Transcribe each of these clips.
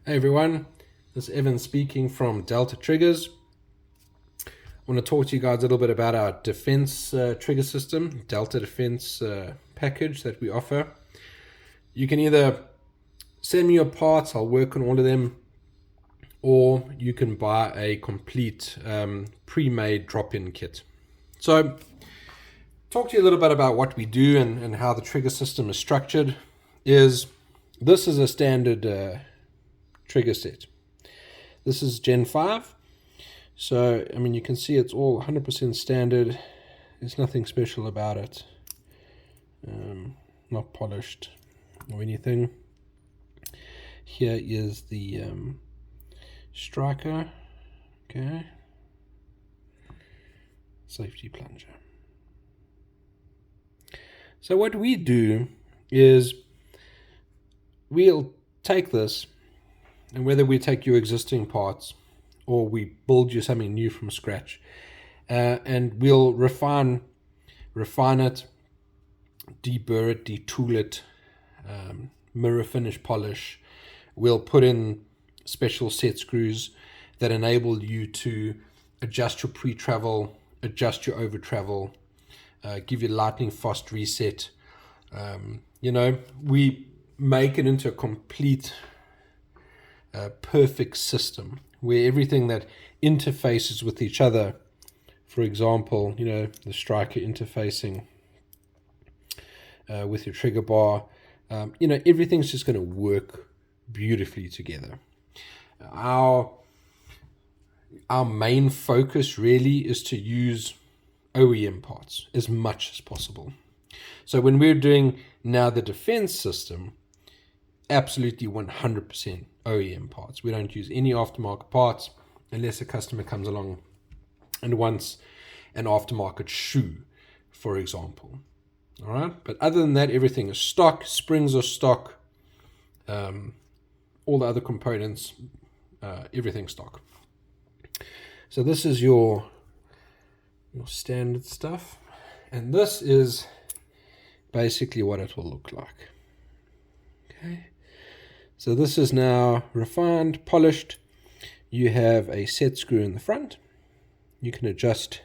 Hey everyone, this is Evan speaking from Delta Triggers. I want to talk to you guys a little bit about our defense trigger system, Delta Defense package that we offer. You can either send me your parts, I'll work on all of them, or you can buy a complete pre-made drop-in kit. So, talk to you a little bit about what we do and how the trigger system is structured. This is a standard trigger set. This is Gen 5. So, I mean, you can see it's all 100% standard. There's nothing special about it. Not polished or anything. Here is the striker. Okay. Safety plunger. So what we do is we'll take this, and whether we take your existing parts or we build you something new from scratch, and we'll refine it, deburr it, detool it, mirror finish polish. We'll put in special set screws that enable you to adjust your pre-travel, adjust your over-travel, give you lightning fast reset. We make it into a complete perfect system where everything that interfaces with each other, for example, the striker interfacing with your trigger bar, everything's just going to work beautifully together. Our main focus really is to use OEM parts as much as possible. So when we're doing now the defense system, absolutely 100% OEM parts. We don't use any aftermarket parts unless a customer comes along and wants an aftermarket shoe, for example. All right, but other than that, everything is stock. Springs are stock. All the other components, everything's stock. So this is your standard stuff, and this is basically what it will look like. Okay. So this is now refined, polished. You have a set screw in the front. You can adjust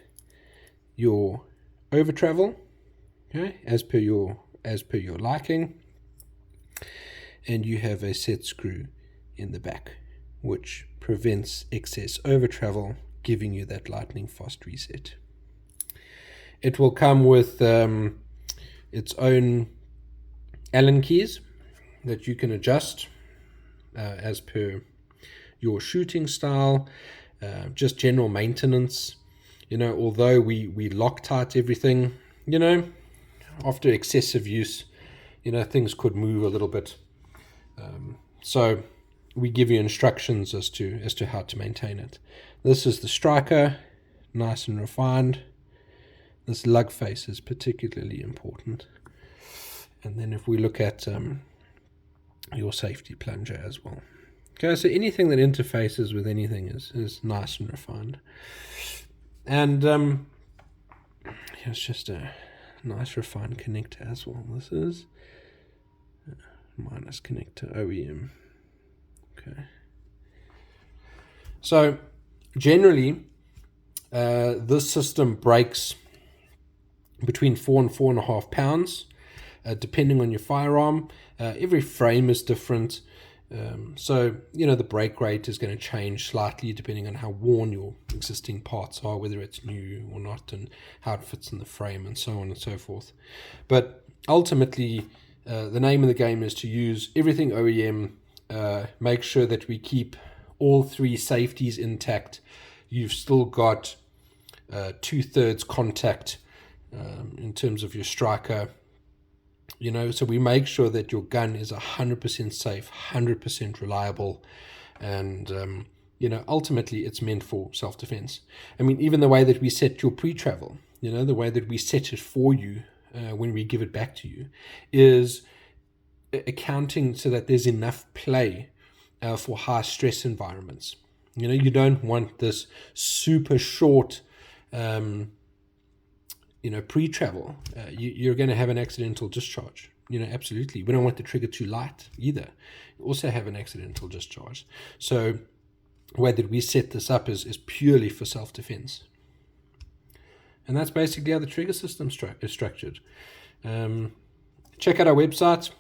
your over travel, okay, as per your liking. And you have a set screw in the back, which prevents excess over travel, giving you that lightning fast reset. It will come with its own Allen keys that you can adjust as per your shooting style, just general maintenance. Although we Loctite everything, after excessive use, things could move a little bit. So we give you instructions as to how to maintain it. This is the striker, nice and refined. This lug face is particularly important. And then if we look at your safety plunger as well. Okay, so anything that interfaces with anything is nice and refined. And here's just a nice refined connector as well. This is minus connector OEM. Okay. So generally, this system breaks between 4 and 4.5 pounds, depending on your firearm. Every frame is different. So, the break rate is going to change slightly depending on how worn your existing parts are, whether it's new or not, and how it fits in the frame, and so on and so forth. But ultimately, the name of the game is to use everything OEM, make sure that we keep all three safeties intact. You've still got 2/3 contact in terms of your striker. So we make sure that your gun is 100% safe, 100% reliable, and ultimately it's meant for self-defense. I mean, even the way that we set your pre-travel, the way that we set it for you when we give it back to you, is accounting so that there's enough play for high stress environments. You don't want this super short pre-travel. You're going to have an accidental discharge. absolutely. We don't want the trigger too light either. You also have an accidental discharge. So the way that we set this up is purely for self-defense. And that's basically how the trigger system is structured. Check out our website,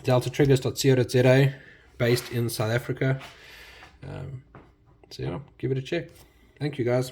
deltatriggers.co.za, based in South Africa. So yeah, give it a check. Thank you, guys.